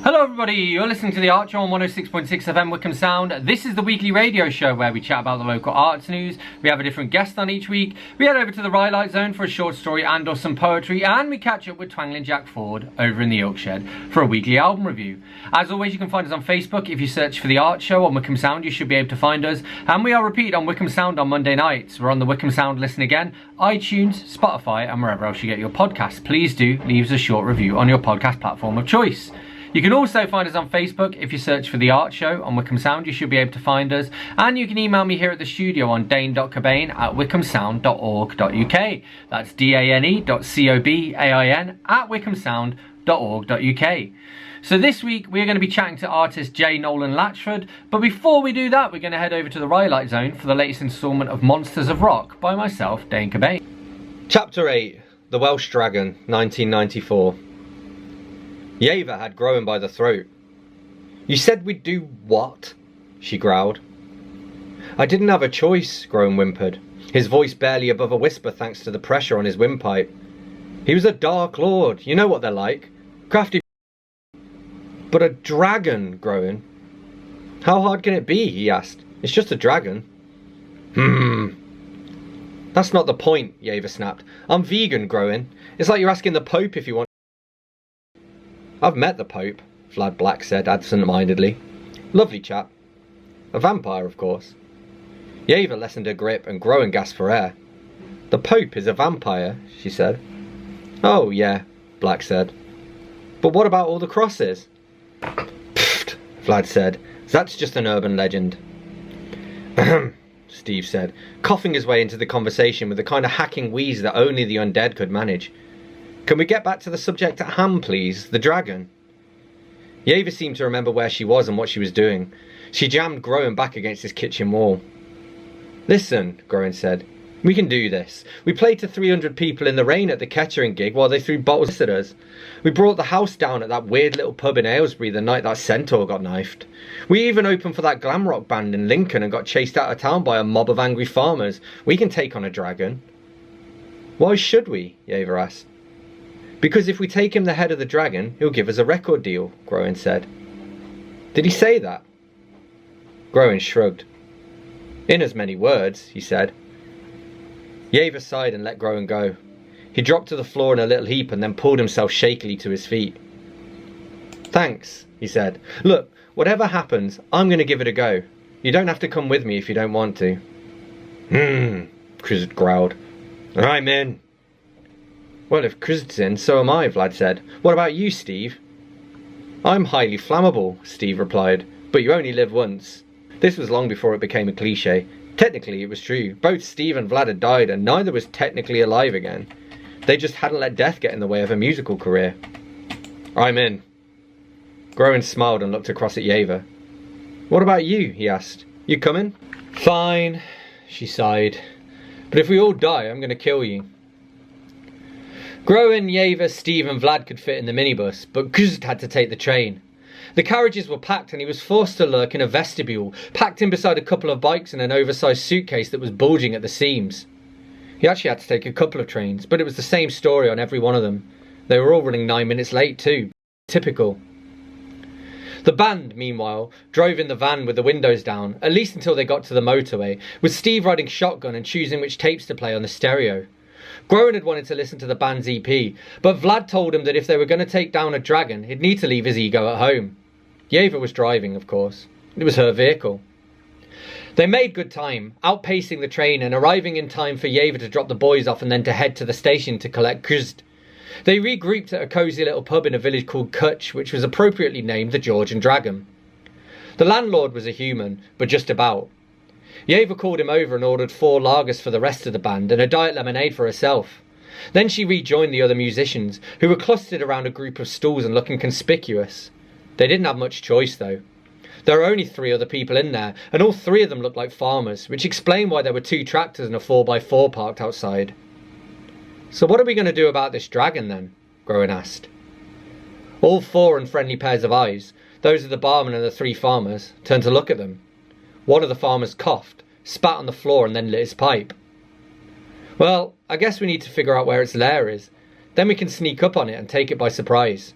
Hello everybody, you're listening to The Art Show on 106.6 FM Wickham Sound. This is the weekly radio show where we chat about the local arts news. We have a different guest on each week. We head over to the Rhylight Zone for a short story and or some poetry, and we catch up with Twangling Jack Ford over in the Oak Shed for a weekly album review. As always, you can find us on Facebook. If you search for The Art Show on Wickham Sound, you should be able to find us. And we are repeated on Wickham Sound on Monday nights. We're on the Wickham Sound Listen Again, iTunes, Spotify and wherever else you get your podcasts. Please do leave us a short review on your podcast platform of choice. You can also find us on Facebook. If you search for The Art Show on Wickham Sound, you should be able to find us. And you can email me here at the studio on dane.cobain@wickhamsound.org.uk. That's dane.cobain@wickhamsound.org.uk. So this week we're going to be chatting to artist Jay Nolan-Latchford. But before we do that, we're going to head over to the Rhylight Zone for the latest instalment of Monsters of Rock by myself, Dane Cobain. Chapter 8, The Welsh Dragon, 1994. Yeva had Groen by the throat. "You said we'd do what?" she growled. "I didn't have a choice," Groen whimpered, his voice barely above a whisper thanks to the pressure on his windpipe. "He was a Dark Lord, you know what they're like. Crafty." "But a dragon, Groen." "How hard can it be?" he asked. "It's just a dragon." "That's not the point," Yeva snapped. "I'm vegan, Groen. It's like you're asking the Pope if you want." "I've met the Pope," Vlad Black said absent-mindedly. "Lovely chap. A vampire, of course." Yeva lessened her grip and Groen gasped for air. "The Pope is a vampire," she said. "Oh, yeah," Black said. "But what about all the crosses?" "Pfft," Vlad said. "That's just an urban legend." "Ahem," Steve said, coughing his way into the conversation with the kind of hacking wheeze that only the undead could manage. "Can we get back to the subject at hand, please? The dragon?" Yeva seemed to remember where she was and what she was doing. She jammed Groen back against his kitchen wall. "Listen," Groen said, "we can do this. We played to 300 people in the rain at the Kettering gig while they threw bottles at us. We brought the house down at that weird little pub in Aylesbury the night that centaur got knifed. We even opened for that glam rock band in Lincoln and got chased out of town by a mob of angry farmers. We can take on a dragon." "Why should we?" Yeva asked. "Because if we take him the head of the dragon, he'll give us a record deal," Groen said. "Did he say that?" Groen shrugged. "In as many words," he said. Yeva sighed and let Groen go. He dropped to the floor in a little heap and then pulled himself shakily to his feet. "Thanks," he said. "Look, whatever happens, I'm going to give it a go. You don't have to come with me if you don't want to." Chris growled. "I'm in." "Well, if Chris in, so am I," Vlad said. "What about you, Steve?" "I'm highly flammable," Steve replied, "but you only live once." This was long before it became a cliche. Technically, it was true. Both Steve and Vlad had died, and neither was technically alive again. They just hadn't let death get in the way of a musical career. "I'm in." Groen smiled and looked across at Yeva. "What about you?" he asked. "You coming?" "Fine," she sighed. "But if we all die, I'm going to kill you." Groen, Yeva, Steve and Vlad could fit in the minibus, but Guzd had to take the train. The carriages were packed and he was forced to lurk in a vestibule, packed in beside a couple of bikes and an oversized suitcase that was bulging at the seams. He actually had to take a couple of trains, but it was the same story on every one of them. They were all running 9 minutes late too. Typical. The band, meanwhile, drove in the van with the windows down, at least until they got to the motorway, with Steve riding shotgun and choosing which tapes to play on the stereo. Groen had wanted to listen to the band's EP, but Vlad told him that if they were going to take down a dragon, he'd need to leave his ego at home. Yeva was driving, of course. It was her vehicle. They made good time, outpacing the train and arriving in time for Yeva to drop the boys off and then to head to the station to collect Guzd. They regrouped at a cosy little pub in a village called Kutch, which was appropriately named the George and Dragon. The landlord was a human, but just about. Yeva called him over and ordered 4 lagers for the rest of the band and a diet lemonade for herself. Then she rejoined the other musicians, who were clustered around a group of stools and looking conspicuous. They didn't have much choice, though. There were only 3 other people in there, and all 3 of them looked like farmers, which explained why there were 2 tractors and a 4x4 parked outside. "So what are we going to do about this dragon, then?" Groen asked. All 4 unfriendly pairs of eyes, those of the barman and the 3 farmers, turned to look at them. One of the farmers coughed, spat on the floor and then lit his pipe. "Well, I guess we need to figure out where its lair is. Then we can sneak up on it and take it by surprise."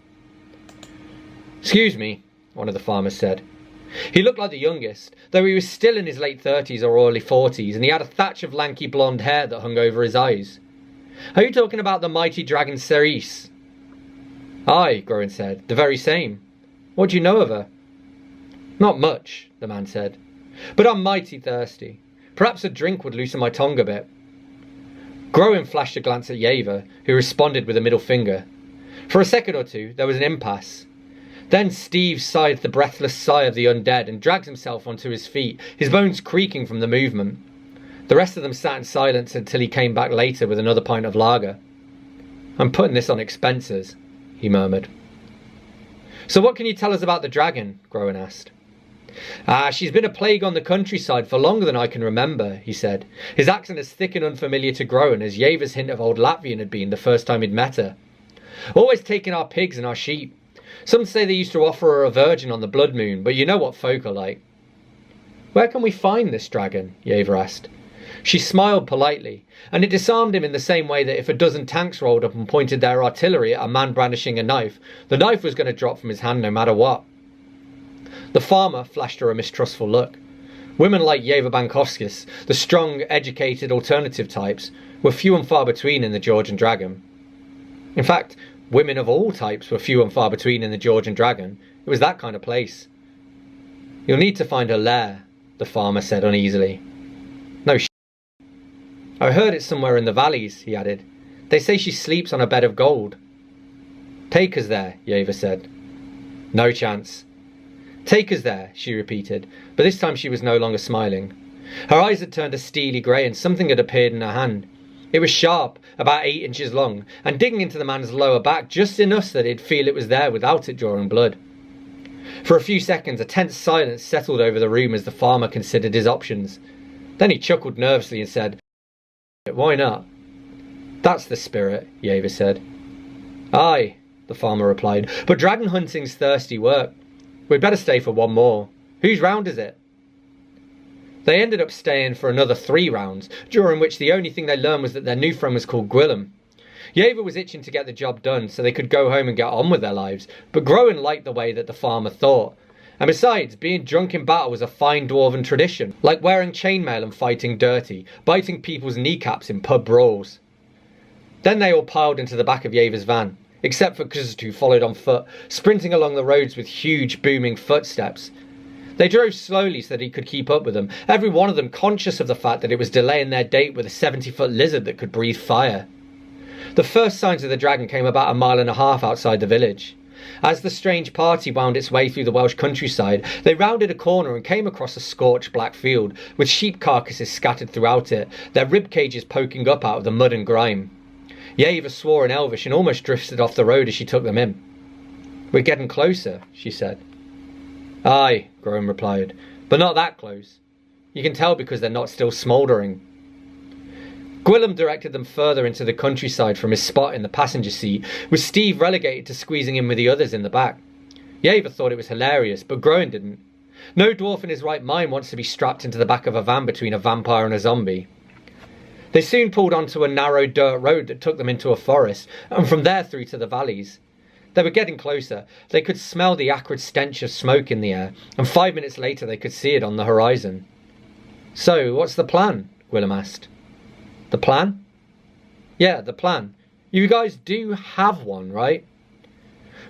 "Excuse me," one of the farmers said. He looked like the youngest, though he was still in his late 30s or early 40s, and he had a thatch of lanky blonde hair that hung over his eyes. "Are you talking about the mighty dragon Cerise?" "Aye," Groen said, "the very same. What do you know of her?" "Not much," the man said, "but I'm mighty thirsty. Perhaps a drink would loosen my tongue a bit." Groen flashed a glance at Yeva, who responded with a middle finger. For a second or two, there was an impasse. Then Steve sighed the breathless sigh of the undead and dragged himself onto his feet, his bones creaking from the movement. The rest of them sat in silence until he came back later with another pint of lager. "I'm putting this on expenses," he murmured. "So what can you tell us about the dragon?" Groen asked. She's been a plague on the countryside for longer than I can remember," he said, his accent as thick and unfamiliar to Groen as Yeva's hint of old Latvian had been the first time he'd met her. "Always taking our pigs and our sheep. Some say they used to offer her a virgin on the blood moon, but you know what folk are like." "Where can we find this dragon?" Yeva asked. She smiled politely, and it disarmed him in the same way that if a dozen tanks rolled up and pointed their artillery at a man brandishing a knife, the knife was going to drop from his hand no matter what. The farmer flashed her a mistrustful look. Women like Yeva Bankovskis, the strong, educated, alternative types, were few and far between in the Georgian Dragon. In fact, women of all types were few and far between in the Georgian Dragon. It was that kind of place. "You'll need to find her lair," the farmer said uneasily. "No sh*. I heard it's somewhere in the valleys," he added. "They say she sleeps on a bed of gold." "Take us there," Yeva said. "No chance." "Take us there," she repeated, but this time she was no longer smiling. Her eyes had turned a steely grey and something had appeared in her hand. It was sharp, about 8 inches long, and digging into the man's lower back just enough that he'd feel it was there without it drawing blood. For a few seconds, a tense silence settled over the room as the farmer considered his options. Then he chuckled nervously and said, "Why not?" "That's the spirit," Yeva said. "Aye," the farmer replied, "but dragon hunting's thirsty work. We'd better stay for one more. Whose round is it?" They ended up staying for another 3 rounds, during which the only thing they learned was that their new friend was called Gwillem. Yeva was itching to get the job done so they could go home and get on with their lives, but Groen liked the way that the farmer thought. And besides, being drunk in battle was a fine dwarven tradition, like wearing chainmail and fighting dirty, biting people's kneecaps in pub brawls. Then they all piled into the back of Yeva's van, except for Kuztu, who followed on foot, sprinting along the roads with huge booming footsteps. They drove slowly so that he could keep up with them, every one of them conscious of the fact that it was delaying their date with a 70-foot lizard that could breathe fire. The first signs of the dragon came about 1.5 miles outside the village. As the strange party wound its way through the Welsh countryside, they rounded a corner and came across a scorched black field, with sheep carcasses scattered throughout it, their rib cages poking up out of the mud and grime. Yeva swore in Elvish and almost drifted off the road as she took them in. "We're getting closer," she said. "Aye," Groen replied, "but not that close. You can tell because they're not still smouldering." Gwillem directed them further into the countryside from his spot in the passenger seat, with Steve relegated to squeezing in with the others in the back. Yeva thought it was hilarious, but Groen didn't. No dwarf in his right mind wants to be strapped into the back of a van between a vampire and a zombie. They soon pulled onto a narrow dirt road that took them into a forest, and from there through to the valleys. They were getting closer. They could smell the acrid stench of smoke in the air, and 5 minutes later they could see it on the horizon. "So, what's the plan?" Gwillem asked. "The plan?" "Yeah, the plan. You guys do have one, right?"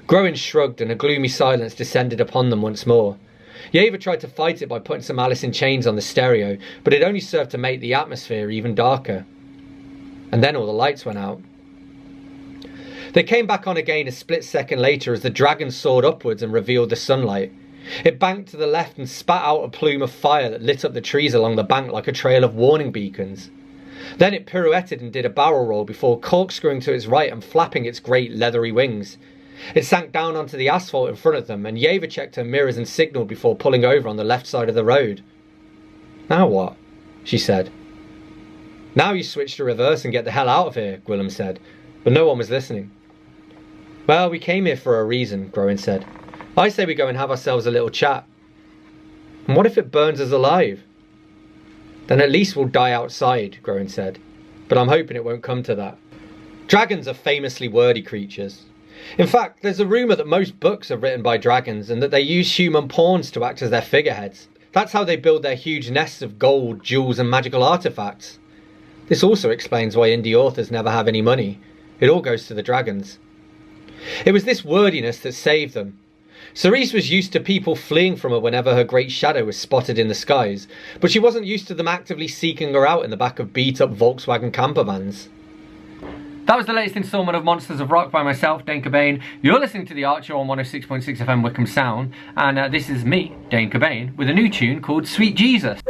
Groen shrugged and a gloomy silence descended upon them once more. Yeva tried to fight it by putting some Alice in Chains on the stereo, but it only served to make the atmosphere even darker. And then all the lights went out. They came back on again a split second later as the dragon soared upwards and revealed the sunlight. It banked to the left and spat out a plume of fire that lit up the trees along the bank like a trail of warning beacons. Then it pirouetted and did a barrel roll before corkscrewing to its right and flapping its great leathery wings. It sank down onto the asphalt in front of them, and Yeva checked her mirrors and signalled before pulling over on the left side of the road. "Now what?" she said. "Now you switch to reverse and get the hell out of here," Gwillem said, but no one was listening. "Well, we came here for a reason," Groen said. "I say we go and have ourselves a little chat." "And what if it burns us alive?" "Then at least we'll die outside," Groen said, "but I'm hoping it won't come to that." Dragons are famously wordy creatures. In fact, there's a rumour that most books are written by dragons and that they use human pawns to act as their figureheads. That's how they build their huge nests of gold, jewels and magical artefacts. This also explains why indie authors never have any money. It all goes to the dragons. It was this wordiness that saved them. Cerise was used to people fleeing from her whenever her great shadow was spotted in the skies, but she wasn't used to them actively seeking her out in the back of beat-up Volkswagen camper vans. That was the latest instalment of Monsters of Rock by myself, Dane Cobain. You're listening to The Art Show on 106.6 FM Wickham Sound, and this is me, Dane Cobain, with a new tune called Sweet Jesus.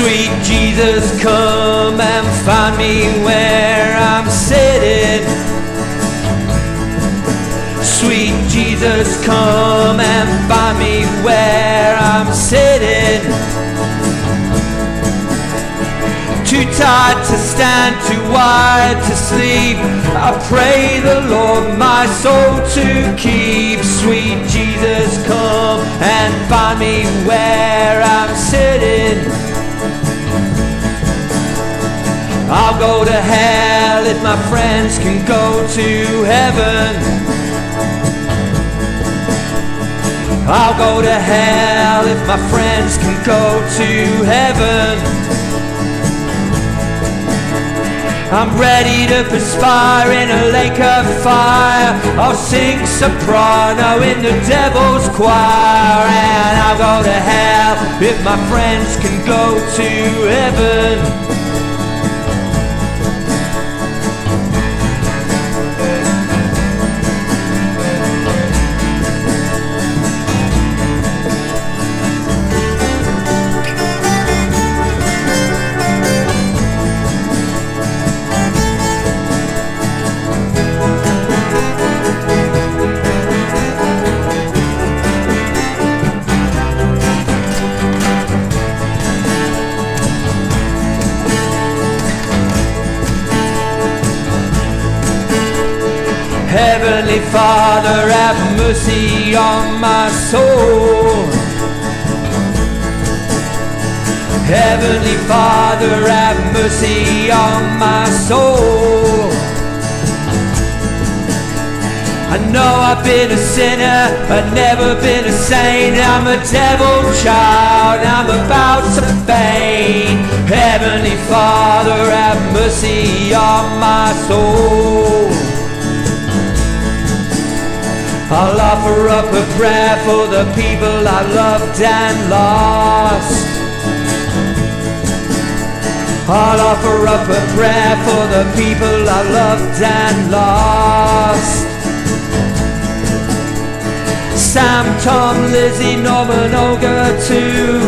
Sweet Jesus, come and find me where I'm sitting. Sweet Jesus, come and find me where I'm sitting. Too tired to stand, too wide to sleep. I pray the Lord my soul to keep. Sweet Jesus, come and find me where I'm sitting. I'll go to hell if my friends can go to heaven. I'll go to hell if my friends can go to heaven. I'm ready to perspire in a lake of fire. I'll sing soprano in the devil's choir. And I'll go to hell if my friends can go to heaven. Heavenly Father, have mercy on my soul. Heavenly Father, have mercy on my soul. I know I've been a sinner, I've never been a saint. I'm a devil child, I'm about to faint. Heavenly Father, have mercy on my soul. I'll offer up a prayer for the people I loved and lost. I'll offer up a prayer for the people I loved and lost. Sam, Tom, Lizzie, Norman, Olga, too.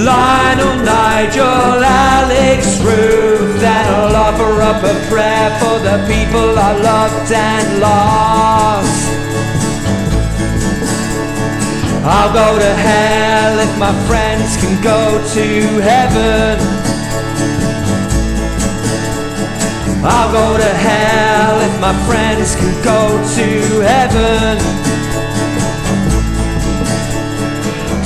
Lionel, Nigel, Alex, Ruth. And I'll offer up a prayer for the people I loved and lost. I'll go to hell if my friends can go to heaven. I'll go to hell if my friends can go to heaven.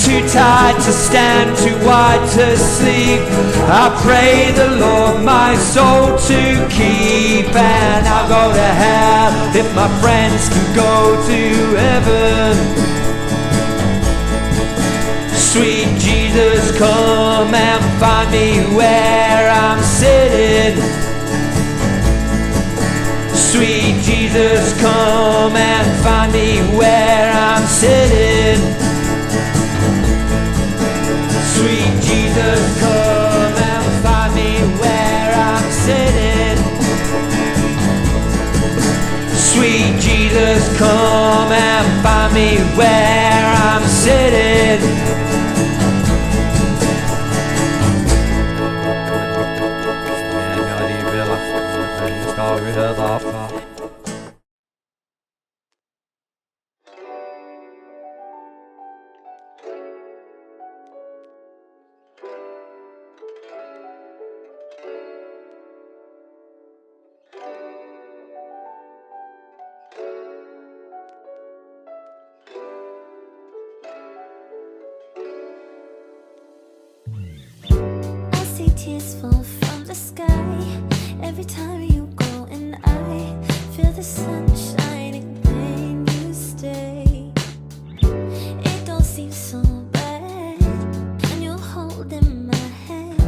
Too tired to stand, too wide to sleep. I pray the Lord my soul to keep. And I'll go to hell if my friends can go to heaven. Sweet Jesus, come and find me where I'm sitting. Sweet Jesus, come and find me where I'm sitting. Sweet Jesus, come and find me where I'm sitting. Sweet Jesus, come and find me where I'm sitting. that part. I see tears fall from the sky every time you go, and I feel the sun shining when you stay. It don't seem so bad when you're holding my hand,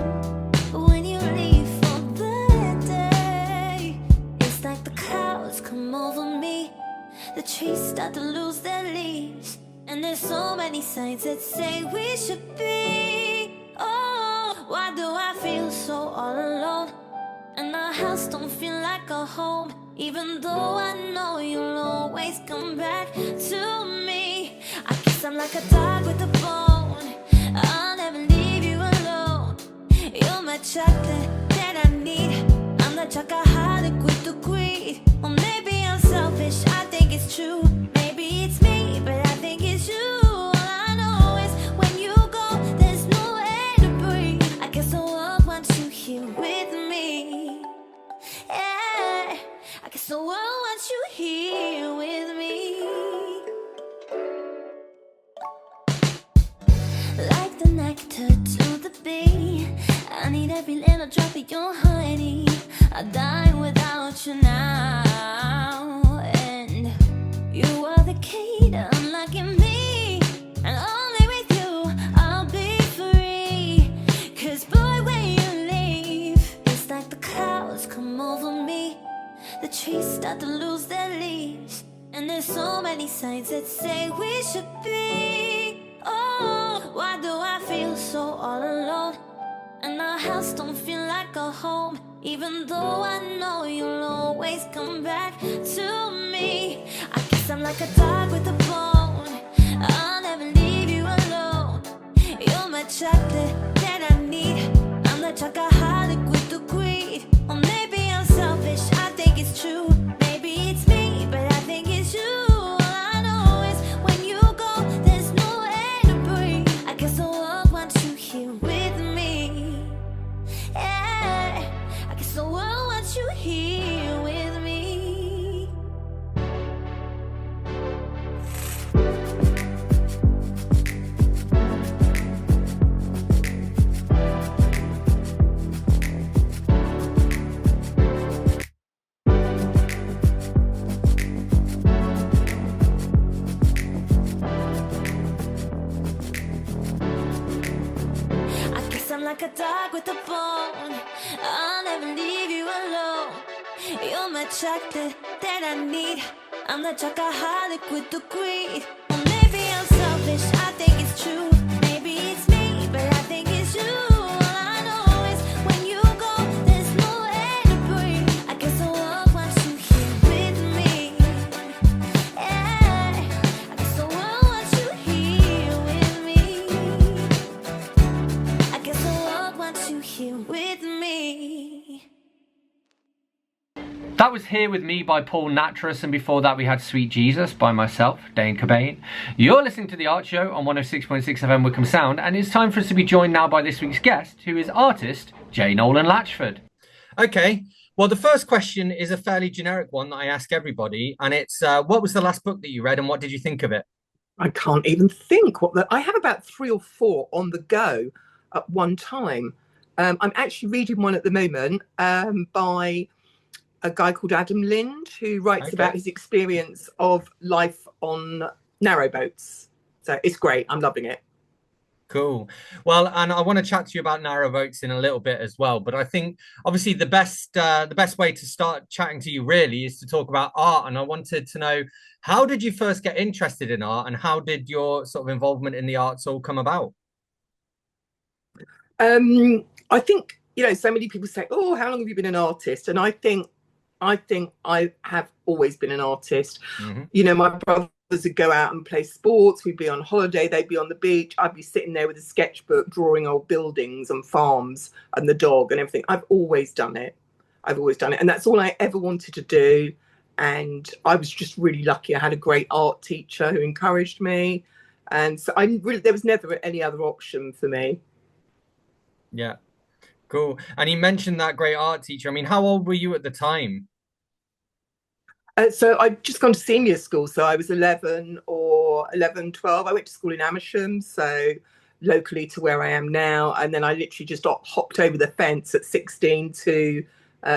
but when you leave for the day, it's like the clouds come over me, the trees start to lose their leaves, and there's so many signs that say we should be. Oh, why do I feel so all alone? And our house don't feel like a home, even though I know you'll always come back to me. I guess I'm like a dog with a bone, I'll never leave you alone. You're my chocolate that I need, I'm the chocoholic with the greed. Or maybe I'm selfish, I think it's true. Maybe it's me, but I think it's you. All I know is when you go, there's no air to breathe. I guess the world wants you here with me. Yeah, I guess the world wants you here with me. Like the nectar to the bee, I need every little drop of your honey. I die without you now, and you are the key to unlocking me, and only with you I'll be free. 'Cause boy, when you leave, it's like the clouds come over me, the trees start to lose their leaves, and there's so many signs that say we should be. Oh, why do I feel so all alone? And our house don't feel like a home, even though I know you'll always come back to me. I guess I'm like a dog with a bone, I'll never leave you alone. You're my chocolate that I need, I'm the chocoholic with the greed. Or maybe I'm selfish, I think it's true. Maybe it's me, but I think it's you. All I know is when you go, there's no air to breathe. I guess the world wants you here with me. Yeah, I guess the world wants you here with me. I guess I'm like a dog with a bone, I'll never leave you alone. You're my chocolate that I need, I'm the chocoholic with the greed. Or maybe I'm selfish, I think it's true. Maybe it's me, but I think it's you. All I know is when you go, there's no air to breathe. I guess the world wants you here with me. Yeah, I guess the world wants you here with me. I guess the world wants you here with me. That was Here With Me by Paul Natras, and before that we had Sweet Jesus by myself, Dane Cobain. You're listening to The Art Show on 106.6 FM Wickham Sound, and it's time for us to be joined now by this week's guest, who is artist Jay Nolan-Latchford. Okay. Well, the first question is a fairly generic one that I ask everybody, and it's what was the last book that you read and what did you think of it? I can't even think I have about 3 or 4 on the go at one time. I'm actually reading one at the moment by a guy called Adam Lind, who writes about his experience of life on narrowboats. So it's great. I'm loving it. Cool. Well, and I want to chat to you about narrowboats in a little bit as well. But I think obviously the best way to start chatting to you really is to talk about art. And I wanted to know, how did you first get interested in art, and how did your sort of involvement in the arts all come about? I think, so many people say, oh, how long have you been an artist? And I think I have always been an artist. Mm-hmm. My brothers would go out and play sports. We'd be on holiday. They'd be on the beach. I'd be sitting there with a sketchbook, drawing old buildings and farms and the dog and everything. I've always done it. I've always done it. And that's all I ever wanted to do. And I was just really lucky. I had a great art teacher who encouraged me. And so there was never any other option for me. Yeah, cool. And you mentioned that great art teacher. I mean, how old were you at the time? So I'd just gone to senior school. So I was 11 or 11, 12. I went to school in Amersham, so locally to where I am now. And then I literally just hopped over the fence at 16 to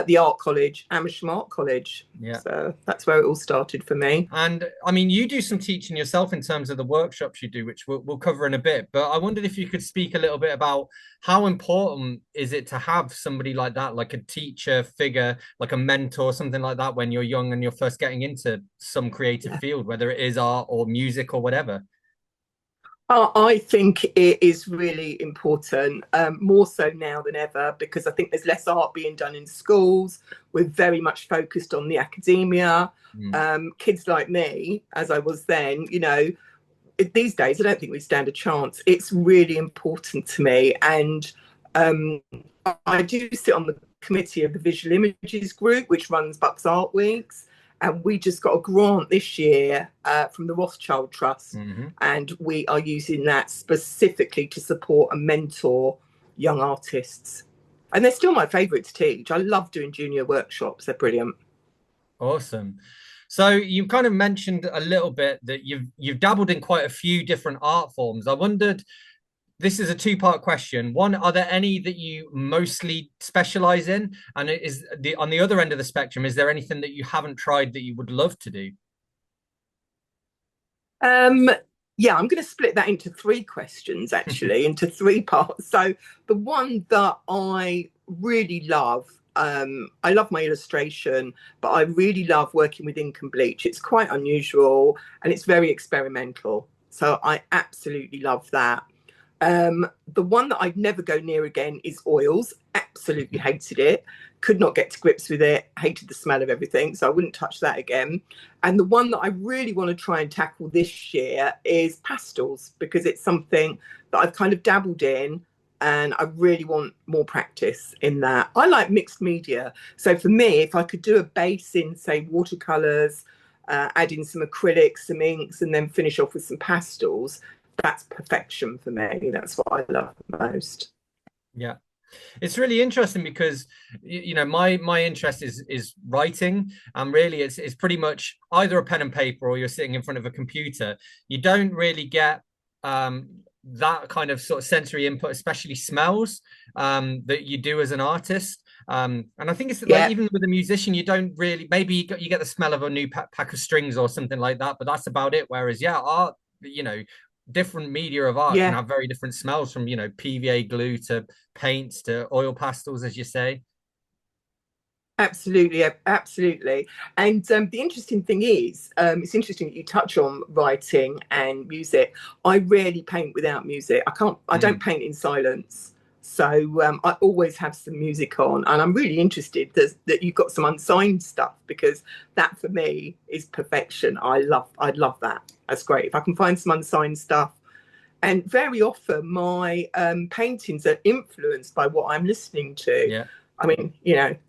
the art college, Amersham Art College. Yeah. So that's where it all started for me. And I mean, you do some teaching yourself in terms of the workshops you do, which we'll cover in a bit. But I wondered if you could speak a little bit about how important is it to have somebody like that, like a teacher figure, like a mentor, something like that, when you're young and you're first getting into some creative field, whether it is art or music or whatever. I think it is really important, more so now than ever, because I think there's less art being done in schools. We're very much focused on the academia. Kids like me, as I was then, these days, I don't think we stand a chance. It's really important to me. And I do sit on the committee of the Visual Images Group, which runs Bucks Art Weeks. And we just got a grant this year from the Rothschild Trust. And we are using that specifically to support and mentor young artists. And they're still my favourite to teach. I love doing junior workshops. They're brilliant. Awesome. So you kind of mentioned a little bit that you've dabbled in quite a few different art forms. I wondered, this is a two-part question. One, are there any that you mostly specialize in? And on the other end of the spectrum, is there anything that you haven't tried that you would love to do? Yeah, I'm going to split that into three questions, actually, into three parts. So the one that I really love, I love my illustration, but I really love working with ink and bleach. It's quite unusual and it's very experimental. So I absolutely love that. The one that I'd never go near again is oils. Absolutely hated it. Could not get to grips with it. Hated the smell of everything. So I wouldn't touch that again. And the one that I really want to try and tackle this year is pastels, because it's something that I've kind of dabbled in and I really want more practice in that. I like mixed media. So for me, if I could do a base in, say, watercolours, add in some acrylics, some inks, and then finish off with some pastels, that's perfection for me. That's what I love most. Yeah, it's really interesting because my interest is writing, and really it's pretty much either a pen and paper or you're sitting in front of a computer. You don't really get that kind of sort of sensory input, especially smells, that you do as an artist. And I think it's like even with a musician, you don't really, maybe you get the smell of a new pack of strings or something like that, but that's about it. Whereas art, different media of art can have very different smells, from PVA glue to paints to oil pastels, as you say. Absolutely. And the interesting thing is, it's interesting that you touch on writing and music. I rarely paint without music. I don't paint in silence. So I always have some music on, and I'm really interested that you've got some unsigned stuff, because that for me is perfection. I'd love that. That's great. If I can find some unsigned stuff. And very often my paintings are influenced by what I'm listening to. Yeah. I mean,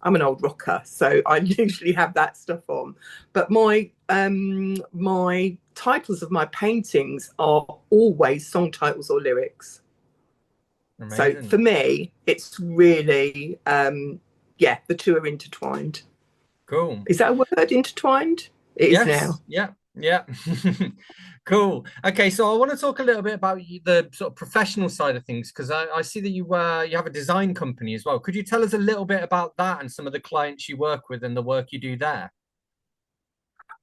I'm an old rocker, so I usually have that stuff on. But my titles of my paintings are always song titles or lyrics. Amazing. So for me, it's really, the two are intertwined. Cool. Is that a word, intertwined? It is now. Yeah. Cool. Okay, so I want to talk a little bit about the sort of professional side of things, because I see that you have a design company as well. Could you tell us a little bit about that and some of the clients you work with and the work you do there?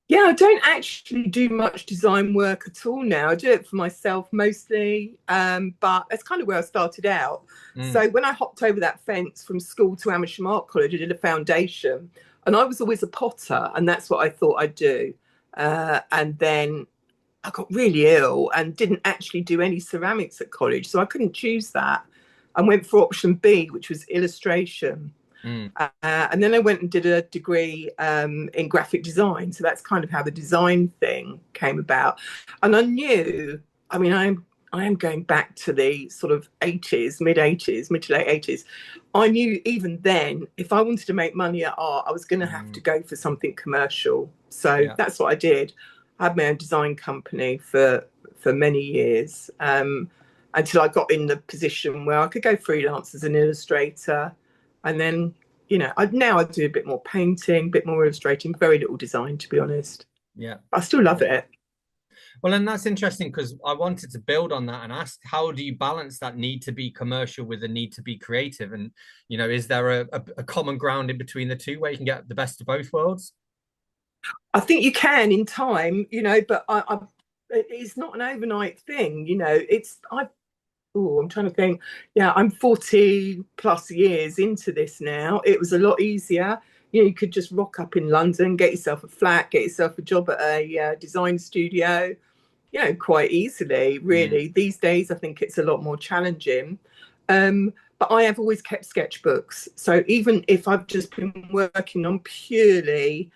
Yeah, I don't actually do much design work at all now. I do it for myself mostly, but that's kind of where I started out. So when I hopped over that fence from school to Amersham Art College, I did a foundation, and I was always a potter, and that's what I thought I'd do. And then I got really ill and didn't actually do any ceramics at college, so I couldn't choose that. I went for option B, which was illustration. And then I went and did a degree in graphic design. So that's kind of how the design thing came about. And I knew, I I am going back to the sort of 80s, mid to late 80s. I knew even then, if I wanted to make money at art, I was going to have to go for something commercial. So that's what I did. I had my own design company for many years, until I got in the position where I could go freelance as an illustrator. And then, now I do a bit more painting, a bit more illustrating, very little design, to be honest. Yeah. I still love it. Well, and that's interesting because I wanted to build on that and ask, how do you balance that need to be commercial with the need to be creative? And, is there a common ground in between the two where you can get the best of both worlds? I think you can in time, but it's not an overnight thing. I'm trying to think. Yeah, I'm 40 plus years into this now. It was a lot easier. You could just rock up in London, get yourself a flat, get yourself a job at a design studio, quite easily, really. These days, I think it's a lot more challenging. But I have always kept sketchbooks. So even if I've just been working on purely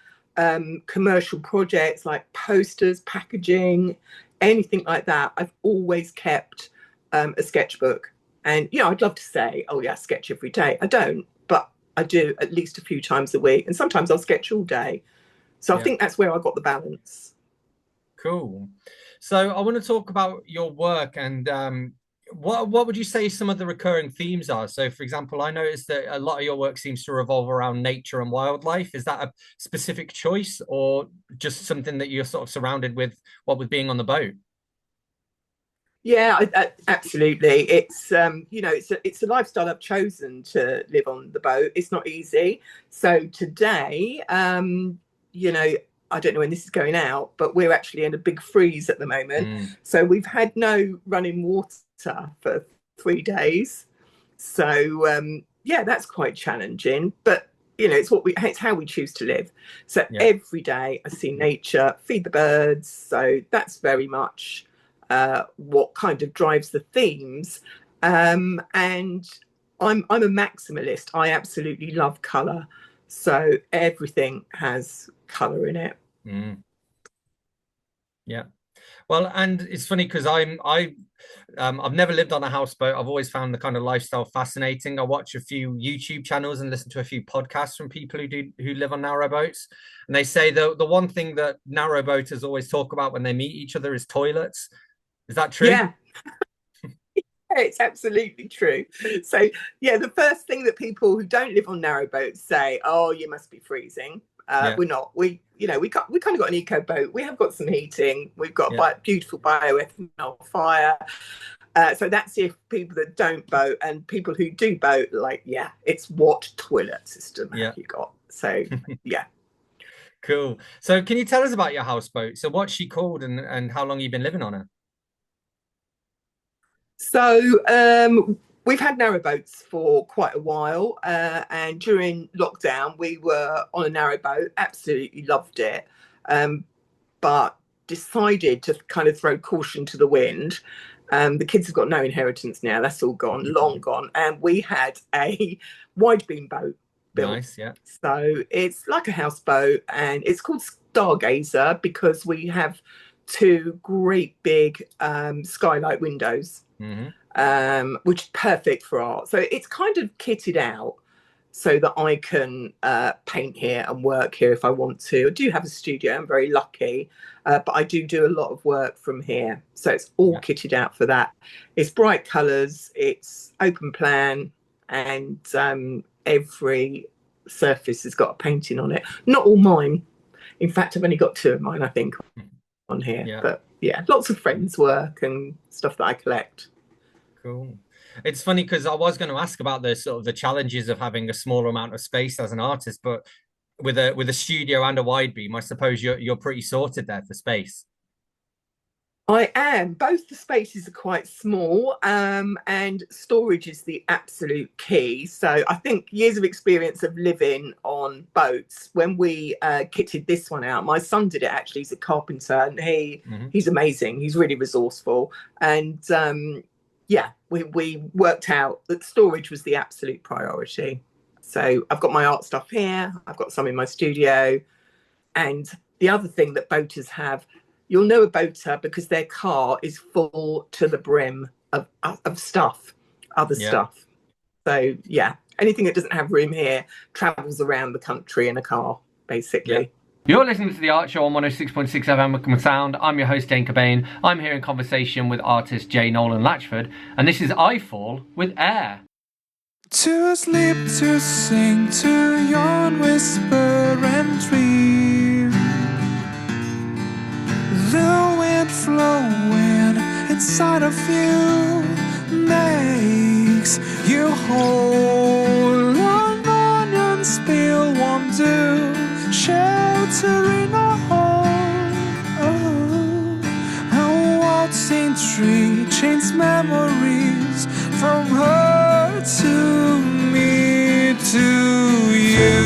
commercial projects like posters, packaging, anything like that, I've always kept a sketchbook. And I'd love to say, oh yeah, I sketch every day. I don't, but I do at least a few times a week, and sometimes I'll sketch all day. So I think that's where I got the balance. Cool. So I want to talk about your work and what would you say some of the recurring themes are? So, for example, I noticed that a lot of your work seems to revolve around nature and wildlife. Is that a specific choice or just something that you're sort of surrounded with, with being on the boat? Yeah, absolutely. It's it's a lifestyle I've chosen to live on the boat. It's not easy. So today, I don't know when this is going out, but we're actually in a big freeze at the moment. So we've had no running water for 3 days. So that's quite challenging. But it's how we choose to live. So every day I see nature, feed the birds. So that's very much what kind of drives the themes. And I'm a maximalist. I absolutely love colour. So everything has colour in it. Yeah. Well, and it's funny because I've never lived on a houseboat. I've always found the kind of lifestyle fascinating. I watch a few YouTube channels and listen to a few podcasts from people who live on narrowboats, and they say the one thing that narrowboaters always talk about when they meet each other is toilets. Is that true? Yeah. It's absolutely true. So the first thing that people who don't live on narrowboats say, oh, you must be freezing. We're not. We kind of got an eco boat. We have got some heating. We've got a beautiful bioethanol fire. So that's if people that don't boat, and people who do boat, it's what toilet system have you got? So Cool. So can you tell us about your houseboat? So what's she called and how long you've been living on her? So we've had narrowboats for quite a while, and during lockdown we were on a narrowboat, absolutely loved it, but decided to kind of throw caution to the wind. The kids have got no inheritance now, that's all gone, long gone, and we had a wide beam boat built. Nice, yeah. So it's like a houseboat, and it's called Stargazer because we have 2 great big skylight windows. Which is perfect for art. So it's kind of kitted out so that I can paint here and work here if I want to. I do have a studio, I'm very lucky, but I do a lot of work from here. So it's all kitted out for that. It's bright colours, it's open plan, and every surface has got a painting on it. Not all mine. In fact, I've only got 2 of mine, I think, on here. But lots of friends' work and stuff that I collect. Cool. It's funny because I was going to ask about the sort of the challenges of having a smaller amount of space as an artist, but with a studio and a wide beam, I suppose you're pretty sorted there for space. I am. Both the spaces are quite small, and storage is the absolute key. So I think years of experience of living on boats. When we kitted this one out, my son did it actually. He's a carpenter, and he's amazing. He's really resourceful, and we worked out that storage was the absolute priority. So I've got my art stuff here. I've got some in my studio, and the other thing that boaters have, you'll know a boater because their car is full to the brim of stuff, other stuff. So yeah, anything that doesn't have room here travels around the country in a car, basically. You're listening to The Art Show on 106.6 FM Wickham Sound. I'm your host, Dane Cobain. I'm here in conversation with artist Jay Nolan-Latchford, and this is I Fall with Air. To sleep, to sing, to yawn, whisper and dream. The wind flowing inside of you makes you whole. On and spill warm dew, sheltering a home. A waltzing tree chains memories from her to me, to you.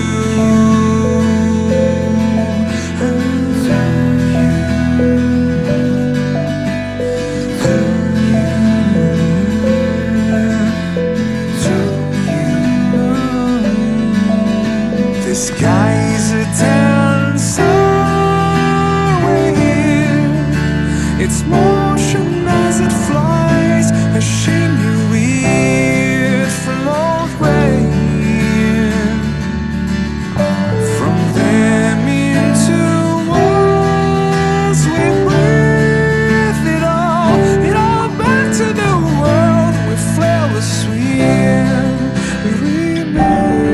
The sky's a dancer, we're here. Its motion as it flies, a shame you weird float away. From them into us, we breathe it all back to the world. We flail the swim, we remain.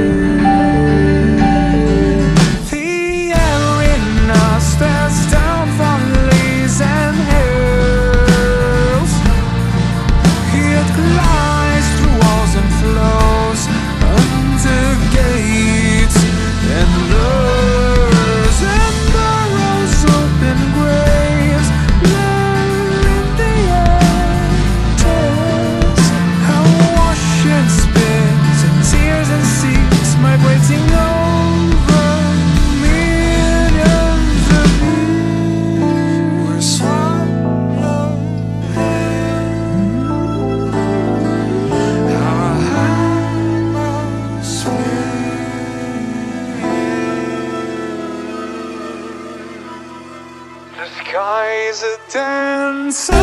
Sky's a dancer,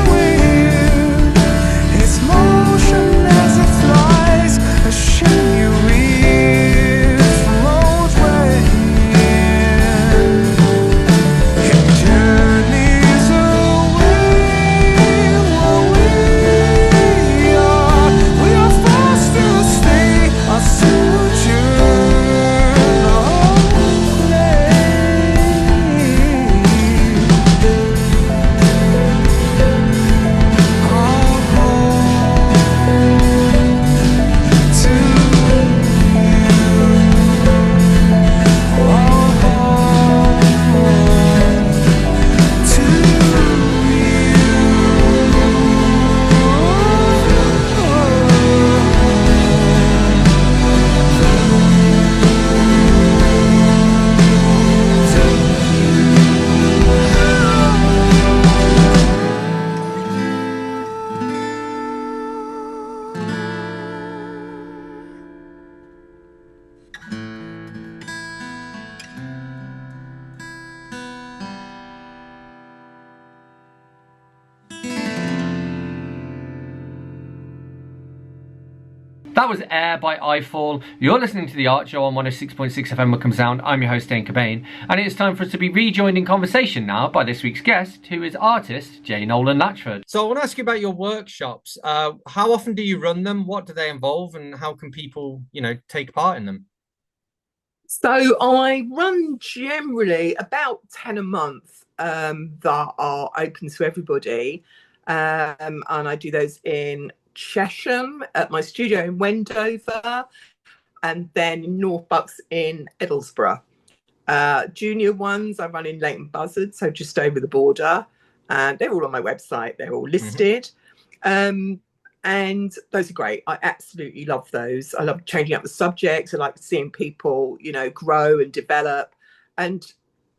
we're here. Its motion as it flies, a shame you weird float away. It journeys away where we are forced to stay, our sojourn. That was Air by I Fall. You're listening to The Art Show on 106.6 FM Wickham Sound. I'm your host, Dane Cobain, and it's time for us to be rejoined in conversation now by this week's guest, who is artist Jay Nolan-Latchford. So I want to ask you about your workshops. How often do you run them? What do they involve? And how can people, take part in them? So I run generally about 10 a month that are open to everybody. And I do those in Chesham at my studio in Wendover, and then in North Bucks in Middlesbrough. Junior ones I run in Leighton Buzzard, so just over the border, and they're all on my website. They're all listed. And those are great. I absolutely love those. I love changing up the subjects. I like seeing people, grow and develop. And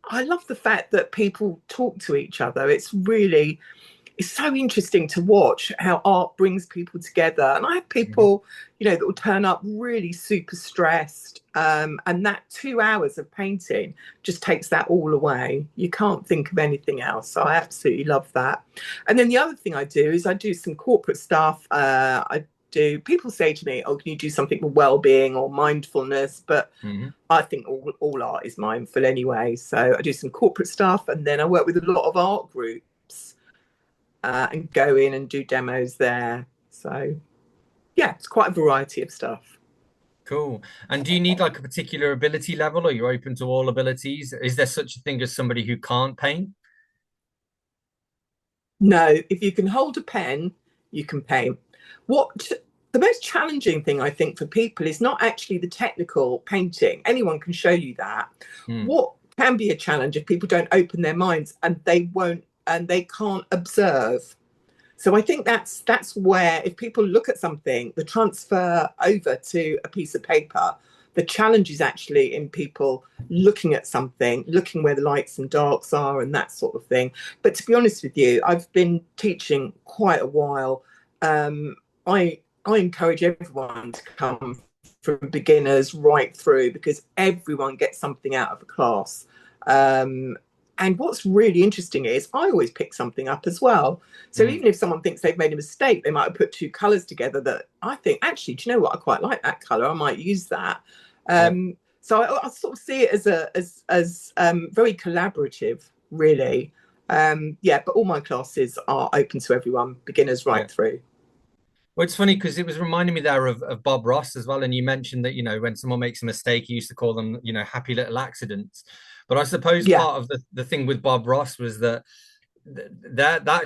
I love the fact that people talk to each other. it's so interesting to watch how art brings people together. And I have people, that will turn up really super stressed. And that 2 hours of painting just takes that all away. You can't think of anything else. So I absolutely love that. And then the other thing I do is I do some corporate stuff. People say to me, oh, can you do something with well-being or mindfulness? But I think all art is mindful anyway. So I do some corporate stuff, and then I work with a lot of art groups. And go in and do demos there. So, yeah, it's quite a variety of stuff. Cool. And do you need like a particular ability level, or you're open to all abilities? Is there such a thing as somebody who can't paint? No, if you can hold a pen, you can paint. What the most challenging thing I think for people is not actually the technical painting. Anyone can show you that. What can be a challenge if people don't open their minds and they can't observe. So I think that's where, if people look at something, the transfer over to a piece of paper, the challenge is actually in people looking at something, looking where the lights and darks are and that sort of thing. But to be honest with you, I've been teaching quite a while. I encourage everyone to come from beginners right through, because everyone gets something out of a class. And what's really interesting is I always pick something up as well. So even if someone thinks they've made a mistake, they might have put two colours together that I think, actually, do you know what? I quite like that colour. I might use that. So I sort of see it as very collaborative, really. But all my classes are open to everyone, beginners right through. Well, it's funny because it was reminding me there of Bob Ross as well. And you mentioned that, when someone makes a mistake, he used to call them, happy little accidents. But I suppose part of the thing with Bob Ross was that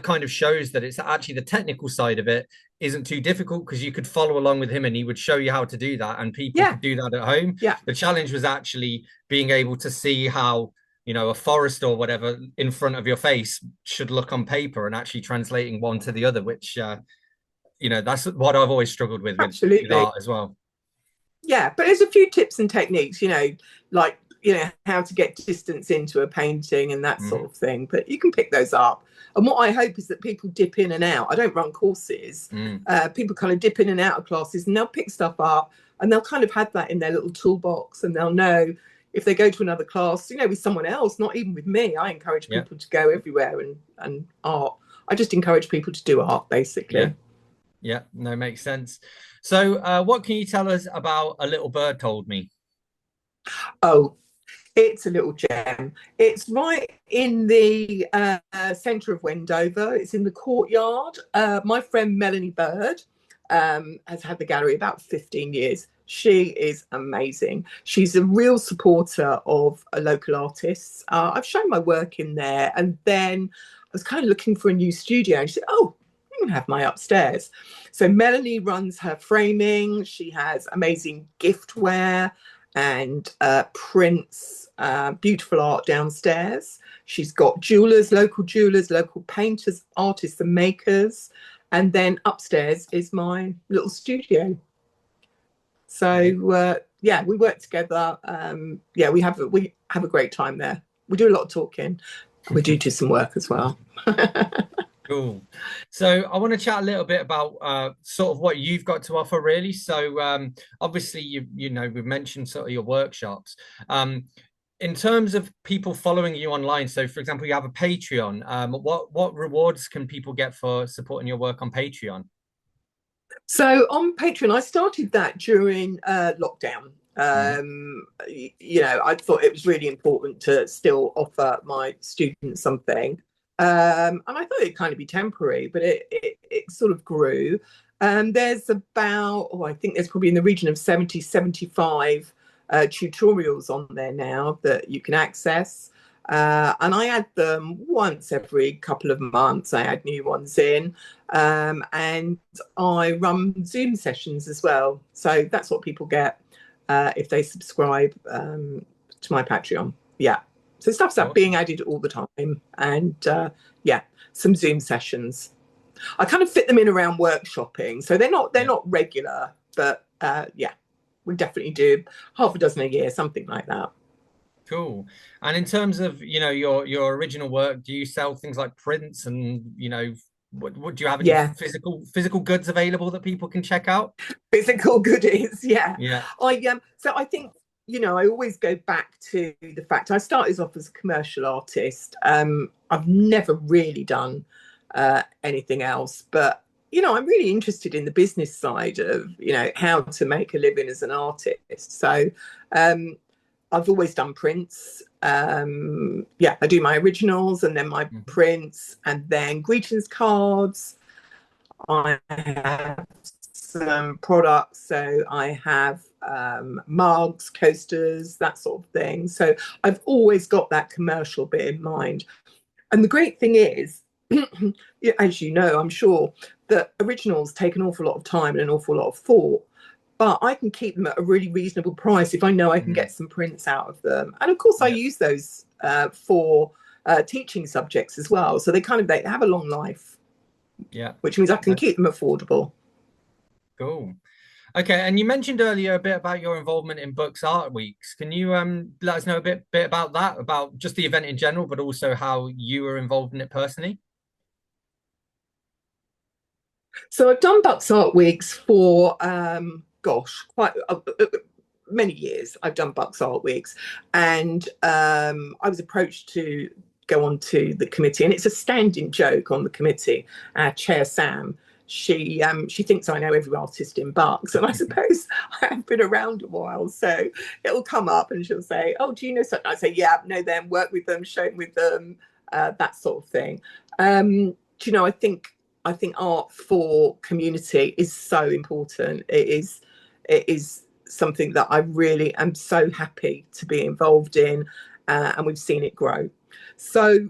kind of shows that it's actually the technical side of it isn't too difficult, because you could follow along with him and he would show you how to do that, and people could do that at home. The challenge was actually being able to see how, a forest or whatever in front of your face should look on paper, and actually translating one to the other, which, that's what I've always struggled with art as well. Yeah, but there's a few tips and techniques, like, how to get distance into a painting and that sort of thing. But you can pick those up. And what I hope is that people dip in and out. I don't run courses. People kind of dip in and out of classes, and they'll pick stuff up, and they'll kind of have that in their little toolbox, and they'll know if they go to another class, with someone else, not even with me. I encourage people to go everywhere and art. I just encourage people to do art, basically. Yeah, no, makes sense. So what can you tell us about A Little Bird Told Me? Oh, it's a little gem. It's right in the centre of Wendover. It's in the courtyard. My friend Melanie Bird has had the gallery about 15 years. She is amazing. She's a real supporter of local artists. I've shown my work in there, and then I was kind of looking for a new studio, and she said, oh, you can have my upstairs. So Melanie runs her framing. She has amazing giftware and prints, beautiful art downstairs. She's got jewelers, local painters, artists and makers. And then upstairs is my little studio. So we work together. We have a great time there. We do a lot of talking. We do some work as well. Cool. So I want to chat a little bit about sort of what you've got to offer, really. So obviously, we've mentioned sort of your workshops. In terms of people following you online, so for example, you have a Patreon. What rewards can people get for supporting your work on Patreon? So on Patreon, I started that during lockdown. I thought it was really important to still offer my students something. And I thought it'd kind of be temporary, but it sort of grew. There's about, I think there's probably in the region of 75 tutorials on there now that you can access. And I add them once every couple of months. I add new ones in. And I run Zoom sessions as well. So that's what people get if they subscribe to my Patreon. Yeah. So stuff's being added all the time, and some Zoom sessions. I kind of fit them in around workshopping, so they're not regular, but we definitely do half a dozen a year, something like that. Cool. And in terms of your original work, do you sell things like prints and What do you have any physical goods available that people can check out? Physical goodies, yeah. Yeah. So I think, you know, I always go back to the fact I started off as a commercial artist. I've never really done anything else, but, you know, I'm really interested in the business side of, you know, how to make a living as an artist. So I've always done prints. I do my originals and then my prints and then greetings cards. I have some products, so I have mugs, coasters, that sort of thing. So I've always got that commercial bit in mind. And the great thing is, as you know, I'm sure, that originals take an awful lot of time and an awful lot of thought, but I can keep them at a really reasonable price if I know I can get some prints out of them. And of course, I use those for teaching subjects as well. So they have a long life. Yeah, which means I can keep them affordable. Cool. Okay, and you mentioned earlier a bit about your involvement in Bucks Art Weeks. Can you let us know a bit about that, about just the event in general, but also how you were involved in it personally? So I've done Bucks Art Weeks for quite many years. I've done Bucks Art Weeks, and I was approached to go on to the committee, and it's a standing joke on the committee. Our chair, Sam, she thinks I know every artist in Bucks, and I suppose I have been around a while, so it'll come up and she'll say, oh, do you know something? I say, yeah, know them, work with them, show with them, that sort of thing. Do you know, I think art for community is so important. It is something that I really am so happy to be involved in, and we've seen it grow. So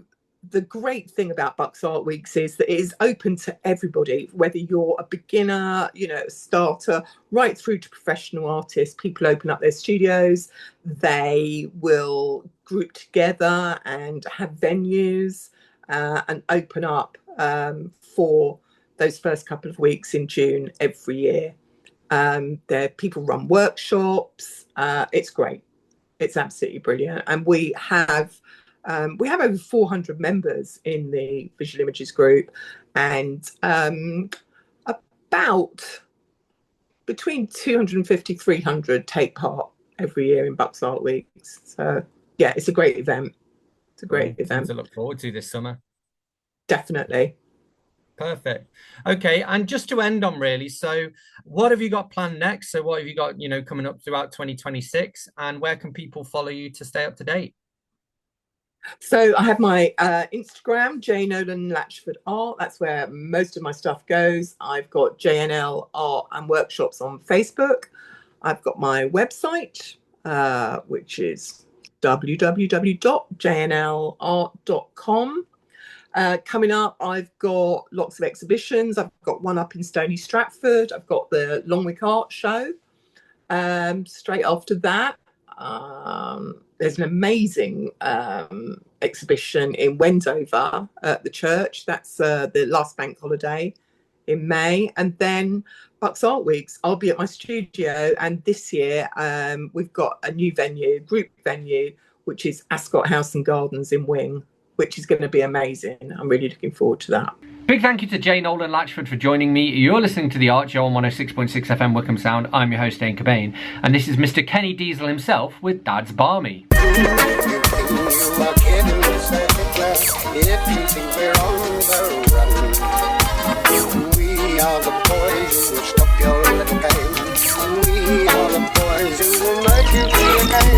the great thing about Bucks Art Weeks is that it is open to everybody, whether you're a beginner, you know, a starter, right through to professional artists. People open up their studios, they will group together and have venues and open up for those first couple of weeks in June every year. People run workshops. It's great. It's absolutely brilliant. And we have over 400 members in the visual images group, and about between 250, 300 take part every year in Bucks Art Weeks. So yeah, it's a great event. It's a great event to look forward to this summer. Definitely. Perfect. Okay, and just to end on, really, so what have you got planned next? So what have you got, you know, coming up throughout 2026, and where can people follow you to stay up to date? So I have my Instagram, Jay Nolan-Latchford Art. That's where most of my stuff goes. I've got JNL Art and Workshops on Facebook. I've got my website, which is www.jnlart.com. Coming up, I've got lots of exhibitions. I've got one up in Stony Stratford. I've got the Longwick Art Show. Straight after that, there's an amazing exhibition in Wendover at the church. That's the last bank holiday in May. And then Bucks Art Weeks, I'll be at my studio. And this year, we've got a new venue, group venue, which is Ascot House and Gardens in Wing, which is going to be amazing. I'm really looking forward to that. Big thank you to Jay Nolan-Latchford for joining me. You're listening to The Art Show on 106.6 FM Wickham Sound. I'm your host, Dane Cobain, and this is Mr. Kenny Diesel himself with Dad's Barmy. We are the boys who stop your little game. We are the boys who will make you feel again.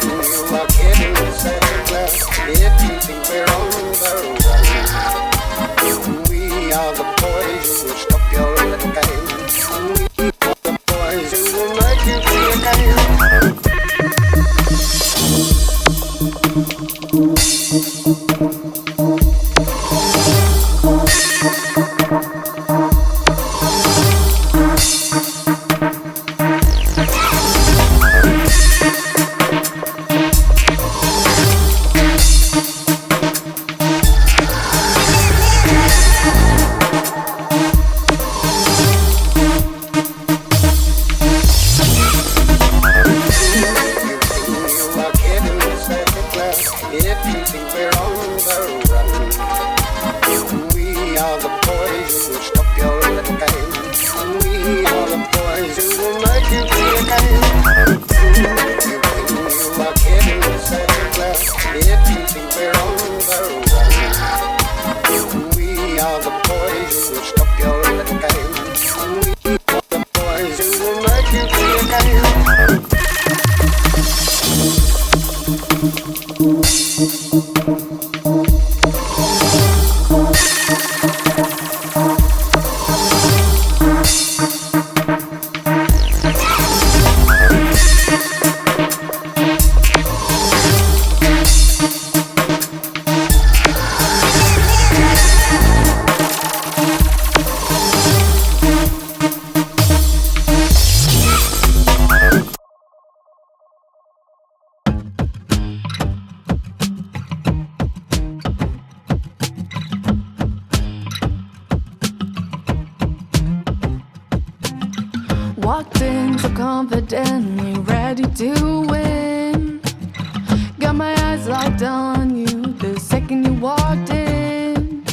You are kidding second class if you think we're on the run. We are the boys who will stop your little game. We are the boys who will make you feel again. If you think we're on the run. We are the boys who will stop your little game. We are the boys who will make you feel again. You think you are kidding yourself, if you think we're on the run. We are the boys who will stop your little game. We are the boys who will make you feel again. Walked in so confidently, ready to win. Got my eyes locked on you the second you walked in.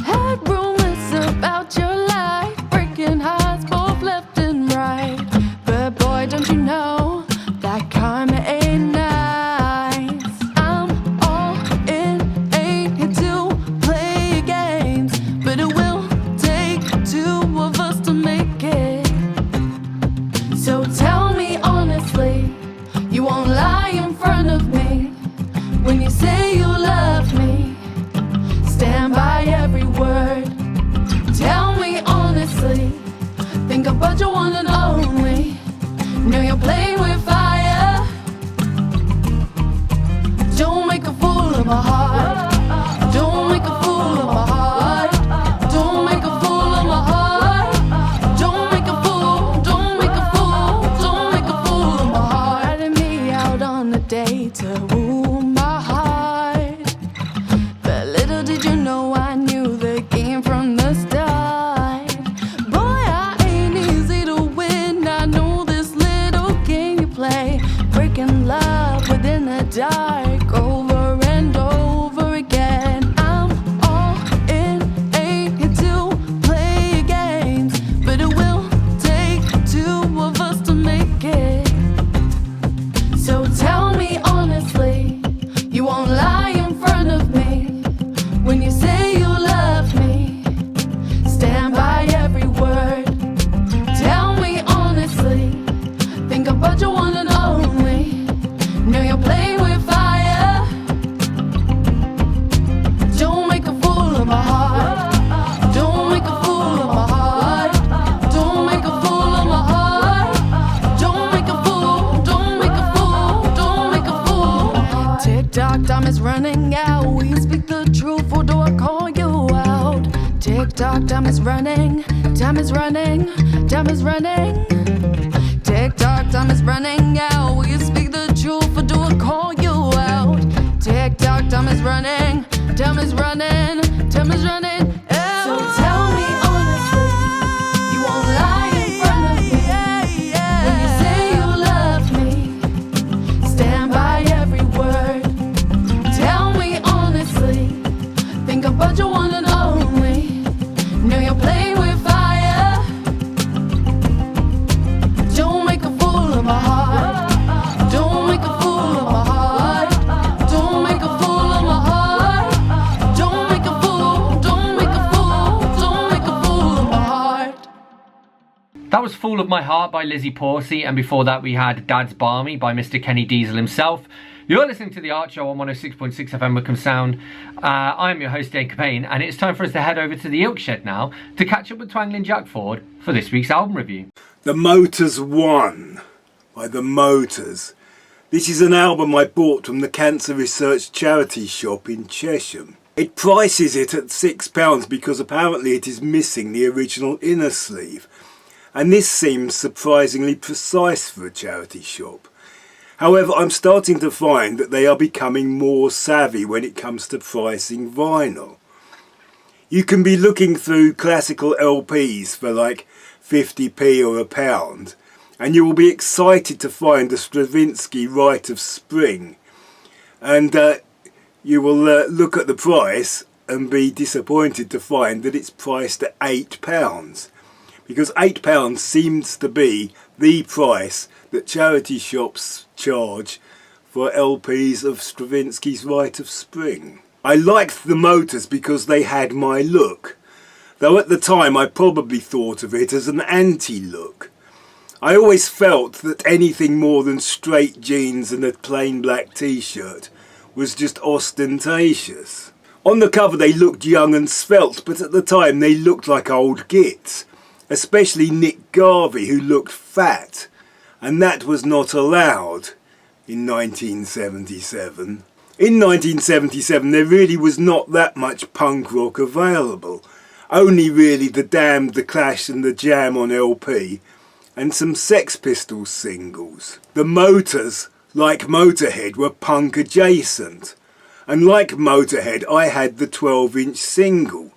Had rumors about your life, breaking hearts both left and right. But boy, don't you know that karma ain't nice. I'm all in, ain't here to play games, but it will take two of us to make it. So tell me honestly, you won't lie in front of me. When you say you love me, stand by every word. Tell me honestly, think about your one and only. Know you're playing with fire. Don't make a fool of my heart. Don't make a fool of my heart. Don't make a fool of my heart. Don't make a fool, don't make a fool, don't make a fool of my heart. Ratting me out on a date to woo my heart. But little did you know I knew the game from the start. Boy, I ain't easy to win. I know this little game you play. Breaking love within the dark over and over again. I'm all in, ain't here to play games, but it will take two of us to make it. So tell me honestly, you won't lie in front of me. When you say you love me, stand by every word. Tell me honestly, think about your one and only. Know you're playing with fire. Don't make a fool of my heart. Don't make a fool of my heart. Don't make a fool of my heart. Don't make a fool, don't make a fool, don't make a fool. Tick-tock, time is running out. Will you speak the truth or do I call you out? Tick-tock, time is running, time is running, time is running. Tick-tock, time is running out. Will you speak the truth or do I call you out? Tick-tock, time is running, time is running, time is running. So tell me honestly, you won't lie in front of me. When you say you love me, stand by every word. Tell me honestly, think about your one and only. Know you're playing with fire. Don't make a fool of my heart. Don't make a fool of my heart. Don't make a fool of my heart. Don't make a fool, don't make a fool, don't make a fool of my heart. That was Fool of My Heart by Lizzie Porsey, and before that we had Dad's Barmy by Mr. Kenny Diesel himself. You're listening to The Art Show on 106.6 FM Wickham Sound. I'm your host, Dane Cobain, and it's time for us to head over to the Ilk Shed now to catch up with Twangling Jack Ford for this week's album review. The Motors One by The Motors. This is an album I bought from the Cancer Research Charity Shop in Chesham. It prices it at £6 because apparently it is missing the original inner sleeve, and this seems surprisingly precise for a charity shop. However, I'm starting to find that they are becoming more savvy when it comes to pricing vinyl. You can be looking through classical LPs for like 50p or £1, and you will be excited to find a Stravinsky Rite of Spring, and you will look at the price and be disappointed to find that it's priced at £8, because £8 seems to be the price that charity shops charge for LPs of Stravinsky's Rite of Spring. I liked the Motors because they had my look, though at the time I probably thought of it as an anti-look. I always felt that anything more than straight jeans and a plain black t-shirt was just ostentatious. On the cover they looked young and svelte, but at the time they looked like old gits, especially Nick Garvey, who looked fat, and that was not allowed in 1977. In 1977 there really was not that much punk rock available, only really The Damned, The Clash and The Jam on LP, and some Sex Pistols singles. The Motors, like Motorhead, were punk adjacent, and like Motorhead I had the 12-inch single.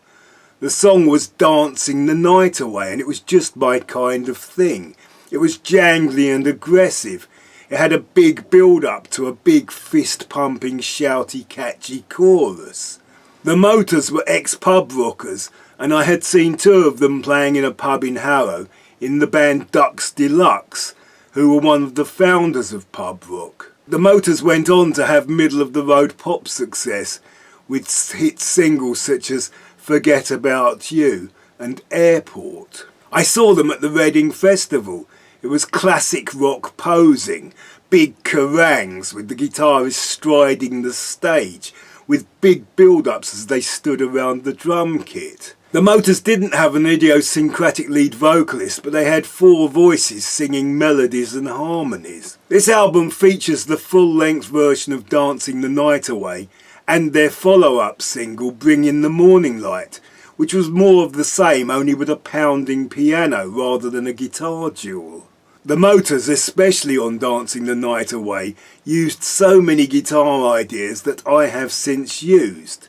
The song was Dancing the Night Away, and it was just my kind of thing. It was jangly and aggressive. It had a big build-up to a big fist-pumping, shouty, catchy chorus. The Motors were ex-pub rockers, and I had seen two of them playing in a pub in Harrow in the band Ducks Deluxe, who were one of the founders of pub rock. The Motors went on to have middle-of-the-road pop success with hit singles such as Forget About You and Airport. I saw them at the Reading Festival. It was classic rock posing, big carangs with the guitarist striding the stage, with big build-ups as they stood around the drum kit. The Motors didn't have an idiosyncratic lead vocalist, but they had 4 voices singing melodies and harmonies. This album features the full-length version of Dancing the Night Away and their follow-up single Bring in the Morning Light, which was more of the same, only with a pounding piano rather than a guitar duel. The Motors, especially on Dancing the Night Away, used so many guitar ideas that I have since used.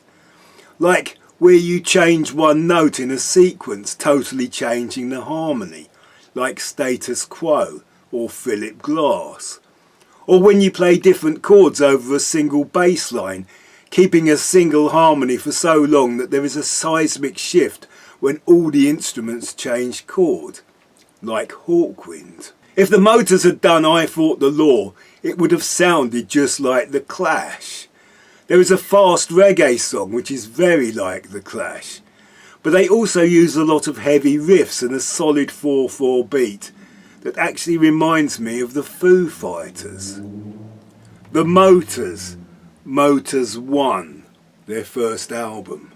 Like where you change one note in a sequence, totally changing the harmony, like Status Quo or Philip Glass. Or when you play different chords over a single bass line, keeping a single harmony for so long that there is a seismic shift when all the instruments change chord, like Hawkwind. If the Motors had done I Fought the Law, it would have sounded just like The Clash. There is a fast reggae song which is very like The Clash, but they also use a lot of heavy riffs and a solid 4/4 beat that actually reminds me of the Foo Fighters. The Motors, Motors 1, their first album.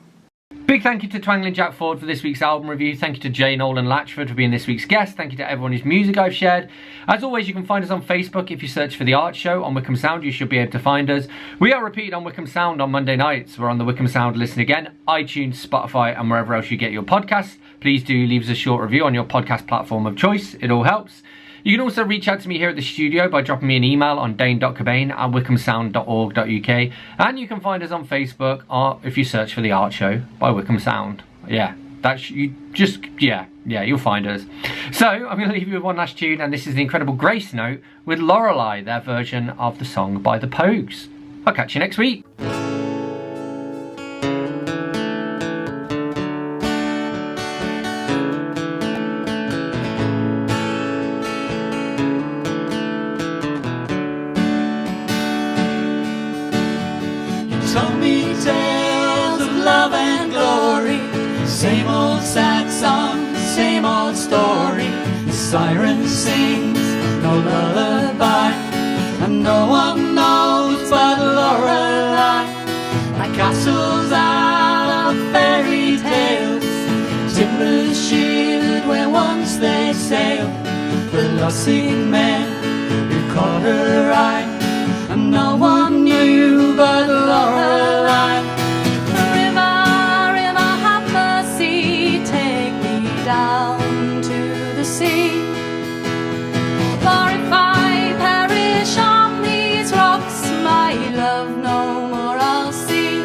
Big thank you to Twangling Jack Ford for this week's album review. Thank you to Jay Nolan-Latchford for being this week's guest. Thank you to everyone whose music I've shared. As always, you can find us on Facebook. If you search for The Art Show on Wickham Sound, you should be able to find us. We are repeated on Wickham Sound on Monday nights. We're on the Wickham Sound Listen Again, iTunes, Spotify and wherever else you get your podcasts. Please do leave us a short review on your podcast platform of choice. It all helps. You can also reach out to me here at the studio by dropping me an email on dane.cobain@wickhamsound.org.uk, and you can find us on Facebook if you search for The Art Show by Wickham Sound. Yeah, you'll find us. So I'm going to leave you with one last tune, and this is the incredible Grace Note with Lorelei, their version of the song by the Pogues. I'll catch you next week. Told me tales of love and glory, same old sad song, same old story. The siren sings no lullaby, and no one knows but Lorelei. My castle's out of fairy tales, timbers shivered where once they sailed. The lovesick men who caught her eye, and no one knew but Lorelei. River, river, have mercy, take me down to the sea. For if I perish on these rocks, my love no more I'll see.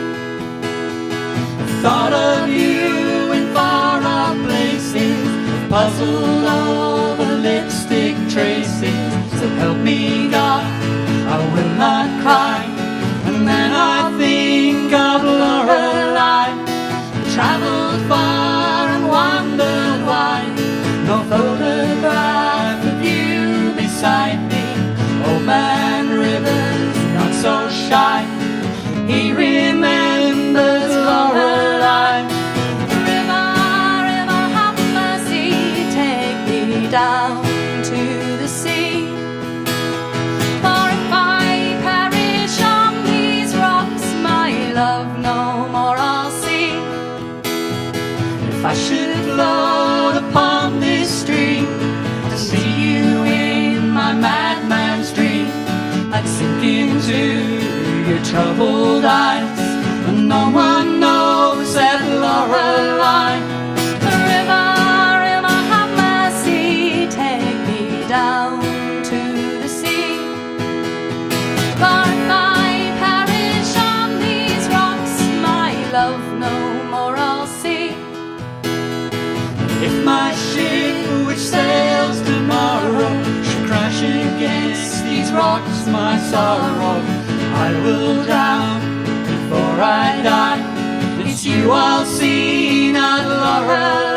Thought of you in far off places, puzzled over lipstick traces. So help me God, I will not cry. And then I think of Lorelei. If I should float upon this stream to see you in my madman's dream, I'd sink into your troubled eyes, and no one knows that Lorelei. River, river, have mercy, take me down to the sea. For if I perish on these rocks, my love no more I'll see. If my ship which sails tomorrow should crash against these rocks, my sorrow, I will drown before I die. It's you I'll see, not Lorelei.